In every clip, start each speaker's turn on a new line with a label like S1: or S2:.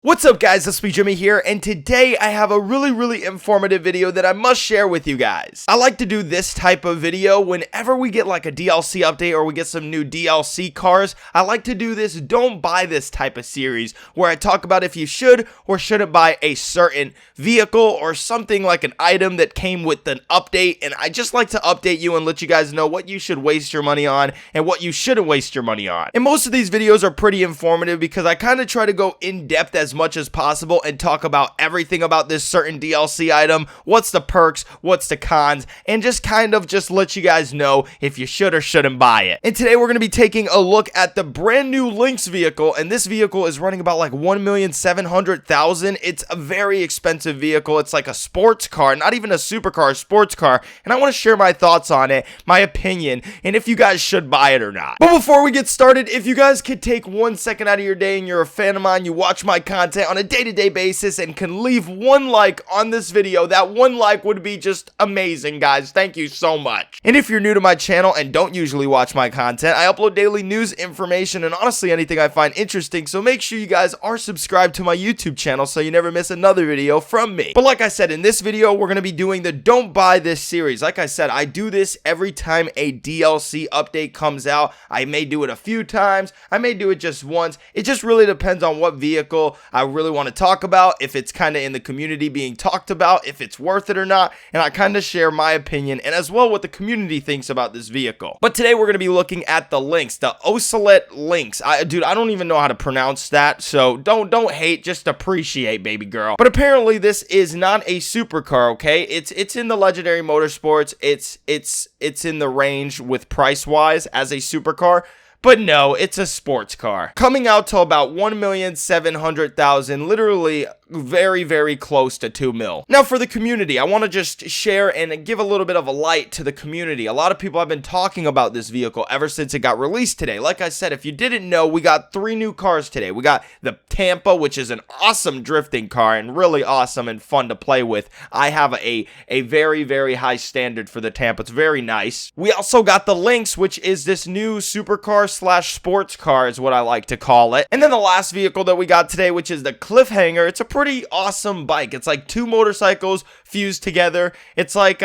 S1: What's up guys, it's me Jimmy here, and today I have a really informative video that I must share with you guys. I like to do this type of video whenever we get like a DLC update or we get some new DLC cars. I like to do this don't buy this type of series where I talk about if you should or shouldn't buy a certain vehicle or something like an item that came with an update, and I just like to update you and let you guys know what you should waste your money on and what you shouldn't waste your money on. And most of these videos are pretty informative because I kind of try to go in depth as much as possible and talk about everything about this certain DLC item, what's the perks, what's the cons, and just kind of just let you guys know if you should or shouldn't buy it. And today we're going to be taking a look at the brand new Lynx vehicle, and this vehicle is running about like $1,700,000. It's a very expensive vehicle. It's like a sports car, not even a supercar, a sports car, and I want to share my thoughts on it, my opinion, and if you guys should buy it or not. But before we get started, if you guys could take 1 second out of your day and you're a fan of mine, you watch my content on a day-to-day basis and can leave one like on this video, that one like would be just amazing, guys. Thank you so much. And if you're new to my channel and don't usually watch my content, I upload daily news, information, and honestly anything I find interesting, so make sure you guys are subscribed to my YouTube channel so you never miss another video from me. But like I said, in this video we're going to be doing the Don't Buy This series. Like I said, I do this every time a DLC update comes out. I may do it a few times, I may do it just once. It just really depends on what vehicle I really want to talk about, if it's kind of in the community being talked about, if it's worth it or not, and I kind of share my opinion and as well what the community thinks about this vehicle. But today we're going to be looking at the Lynx, the Ocelot Lynx. Dude, I don't even know how to pronounce that, so don't hate, just appreciate, baby girl. But apparently this is not a supercar, okay? It's in the Legendary Motorsports. It's in the range with price wise as a supercar. But no, it's a sports car. Coming out to about $1,700,000, literally very close to 2 mil. Now for the community, I want to just share and give a little bit of a light to the community. A lot of people have been talking about this vehicle ever since it got released today. Like I said, if you didn't know, we got 3 new cars today. We got the Tampa, which is an awesome drifting car and really awesome and fun to play with. I have a very high standard for the Tampa. It's very nice. We also got the Lynx, which is this new supercar slash sports car is what I like to call it. And then the last vehicle that we got today, which is the Cliffhanger. It's a pretty awesome bike. It's like 2 motorcycles fused together. It's like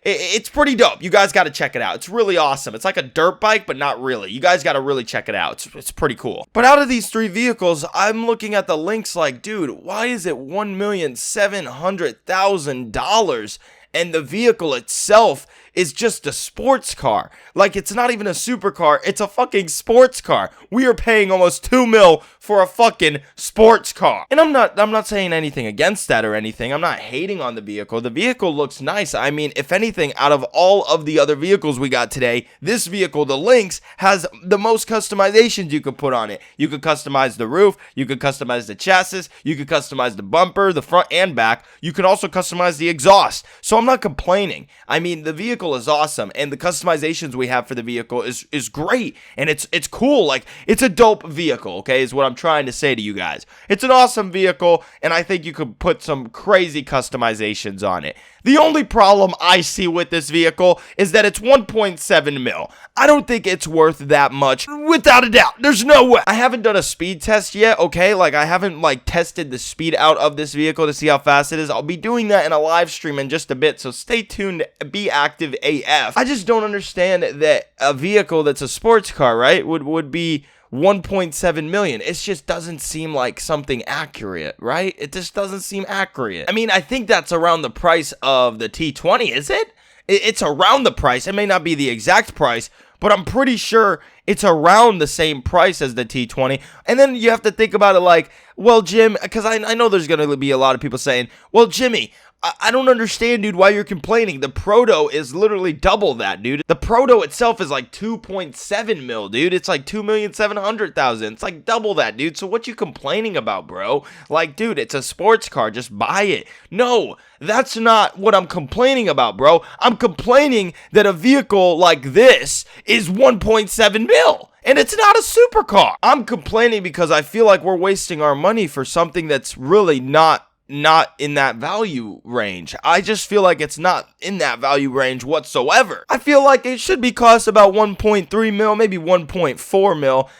S1: it's pretty dope. You guys got to check it out. It's really awesome. It's like a dirt bike, but not really. You guys got to really check it out. It's pretty cool. But out of these 3 vehicles, I'm looking at the Lynx like, dude, why is it $1,700,000 and the vehicle itself is just a sports car? Like, it's not even a supercar, it's a fucking sports car. We are paying almost 2 mil for a fucking sports car. And I'm not saying anything against that or anything. I'm not hating on the vehicle. The vehicle looks nice. I mean, if anything, out of all of the other vehicles we got today, this vehicle, the Lynx, has the most customizations you could put on it. You could customize the roof, you could customize the chassis, you could customize the bumper, the front and back. You could also customize the exhaust. So I'm not complaining. I mean, the vehicle is awesome, and the customizations we have for the vehicle is great, and it's cool. Like, it's a dope vehicle, okay, is what I'm trying to say to you guys. It's an awesome vehicle, and I think you could put some crazy customizations on it. The only problem I see with this vehicle is that it's 1.7 mil. I don't think it's worth that much, without a doubt. There's no way. I haven't done a speed test yet, okay? Like, I haven't, like, tested the speed out of this vehicle to see how fast it is. I'll be doing that in a live stream in just a bit, so stay tuned, be active AF. I just don't understand that a vehicle that's a sports car, right, would be 1.7 million. It just doesn't seem like something accurate, right? It just doesn't seem accurate. I mean, I think that's around the price of the T20, is it? It's around the price. It may not be the exact price, but I'm pretty sure it's around the same price as the T20. And then you have to think about it like, well, Jim, because I know there's going to be a lot of people saying, well, Jimmy, I don't understand, dude, why you're complaining. The Proto is literally double that, dude. The Proto itself is like 2.7 mil, dude. It's like 2,700,000. It's like double that, dude. So what you complaining about, bro? Like, dude, it's a sports car. Just buy it. No, that's not what I'm complaining about, bro. I'm complaining that a vehicle like this is 1.7 mil. And it's not a supercar. I'm complaining because I feel like we're wasting our money for something that's really not not in that value range. I just feel like it's not in that value range whatsoever. I feel like it should be cost about 1.3 mil, maybe 1.4 mil.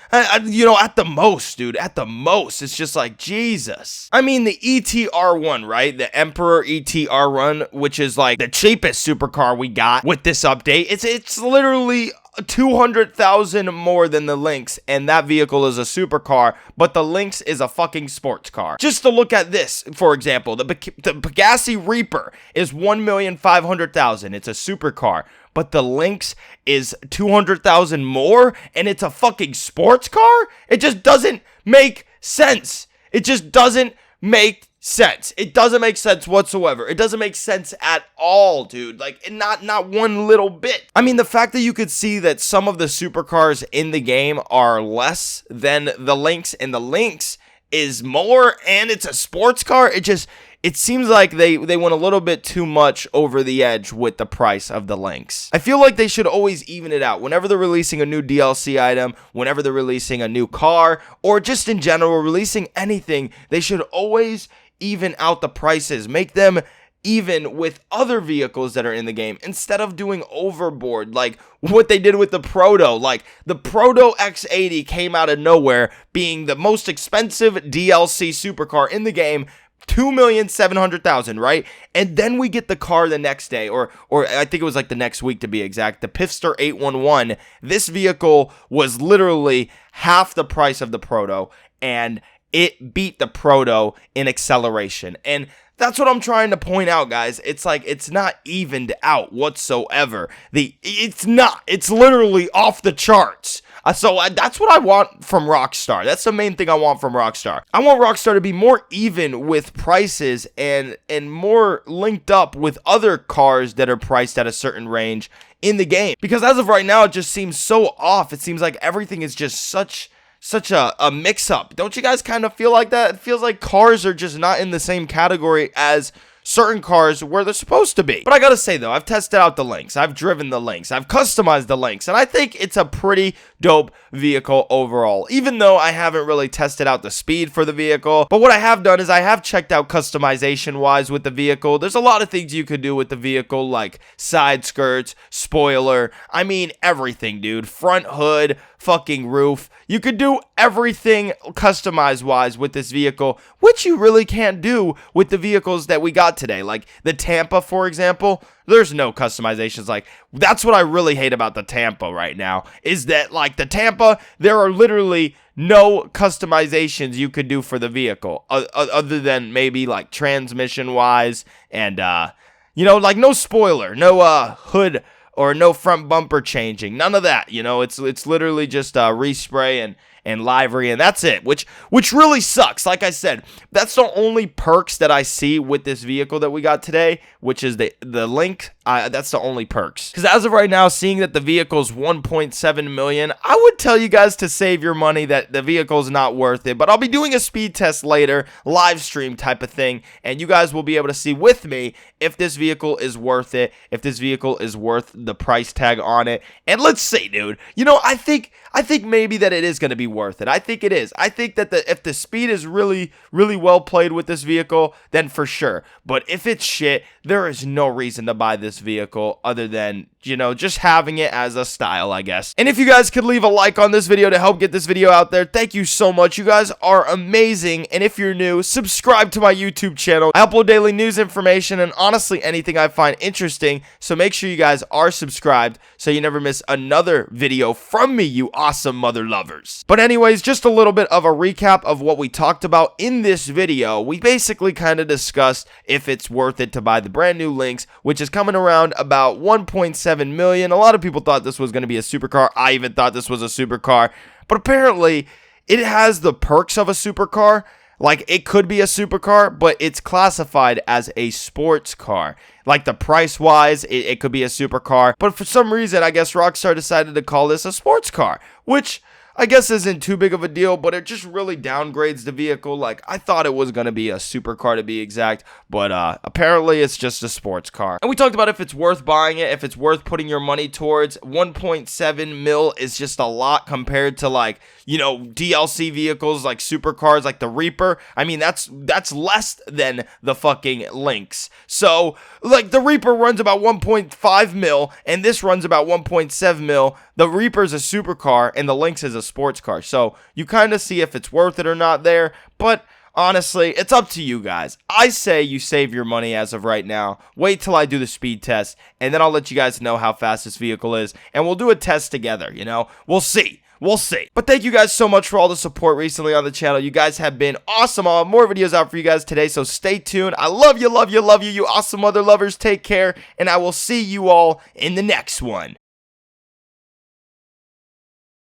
S1: You know, at the most, dude, at the most. It's just like, Jesus. I mean, the ETR1, right? The Emperor ETR1, which is like the cheapest supercar we got with this update. It's literally 200,000 more than the Lynx, and that vehicle is a supercar, but the Lynx is a fucking sports car. Just to look at this, for example, the Pegassi Reaper is 1,500,000. It's a supercar, but the Lynx is 200,000 more, and it's a fucking sports car? It just doesn't make sense. It just doesn't make sense. It doesn't make sense whatsoever. It doesn't make sense at all, dude. Like, not one little bit. I mean, the fact that you could see that some of the supercars in the game are less than the Lynx, and the Lynx is more, and it's a sports car, it seems like they went a little bit too much over the edge with the price of the Lynx. I feel like they should always even it out. Whenever they're releasing a new DLC item, whenever they're releasing a new car, or just in general releasing anything, they should always even out the prices. Make them even with other vehicles that are in the game instead of doing overboard like what they did with the Proto. Like, the Proto X80 came out of nowhere being the most expensive DLC supercar in the game, 2,700,000, right? And then we get the car the next day, or I think it was like the next week to be exact, the Pifster 811. This vehicle was literally half the price of the Proto, and it beat the Proto in acceleration. And that's what I'm trying to point out, guys. It's like, it's not evened out whatsoever. It's not. It's literally off the charts. So that's what I want from Rockstar. That's the main thing I want from Rockstar. I want Rockstar to be more even with prices and more linked up with other cars that are priced at a certain range in the game. Because as of right now, it just seems so off. It seems like everything is just such a mix-up. Don't you guys kind of feel like that? It feels like cars are just not in the same category as certain cars where they're supposed to be. But I gotta say though, I've tested out the Lynx, I've driven the Lynx, I've customized the Lynx, and I think it's a pretty dope vehicle overall, even though I haven't really tested out the speed for the vehicle. But what I have done is I have checked out customization wise with the vehicle. There's a lot of things you could do with the vehicle, like side skirts, spoiler, I mean everything, dude. Front hood, fucking roof. You could do everything customized wise with this vehicle, which you really can't do with the vehicles that we got today. Like the Tampa, for example, there's no customizations. Like, that's what I really hate about the Tampa right now, is that like the Tampa, there are literally no customizations you could do for the vehicle other than maybe like transmission wise and you know, like no spoiler, no hood, or no front bumper changing, none of that. You know, it's literally just respray and livery, and that's it, which really sucks. Like I said, that's the only perks that I see with this vehicle that we got today, which is the Lynx. That's the only perks. Because as of right now, seeing that the vehicle's 1.7 million, I would tell you guys to save your money, that the vehicle's not worth it. But I'll be doing a speed test later, live stream type of thing, and you guys will be able to see with me if this vehicle is worth it, if this vehicle is worth the price tag on it. And let's see, dude. You know, I think maybe that it is going to be worth it. I think it is. I think that if the speed is really, really well played with this vehicle, then for sure. But if it's shit, there is no reason to buy this vehicle other than, you know, just having it as a style, I guess. And if you guys could leave a like on this video to help get this video out there, thank you so much. You guys are amazing. And if you're new, subscribe to my YouTube channel. I upload daily news information and honestly anything I find interesting. So make sure you guys are subscribed so you never miss another video from me, you awesome mother lovers. But anyways, just a little bit of a recap of what we talked about in this video. We basically kind of discussed if it's worth it to buy the brand new Lynx, which is coming around about 1.7 million. A lot of people thought this was going to be a supercar. I even thought this was a supercar, but apparently it has the perks of a supercar. Like, it could be a supercar, but it's classified as a sports car. Like, the price-wise, it could be a supercar. But for some reason, I guess Rockstar decided to call this a sports car, which I guess isn't too big of a deal, but it just really downgrades the vehicle. Like, I thought it was going to be a supercar to be exact, but apparently it's just a sports car. And we talked about if it's worth buying it, if it's worth putting your money towards. 1.7 mil is just a lot compared to, like, you know, DLC vehicles like supercars like the Reaper. I mean, that's less than the fucking Lynx. So, like, the Reaper runs about 1.5 mil, and this runs about 1.7 mil. The Reaper's a supercar, and the Lynx is a sports car. So, you kind of see if it's worth it or not there, but honestly, it's up to you guys. I say you save your money as of right now. Wait till I do the speed test, and then I'll let you guys know how fast this vehicle is, and we'll do a test together, you know? We'll see. We'll see. But thank you guys so much for all the support recently on the channel. You guys have been awesome. I'll have more videos out for you guys today, so stay tuned. I love you, love you, love you, you awesome mother lovers. Take care, and I will see you all in the next one.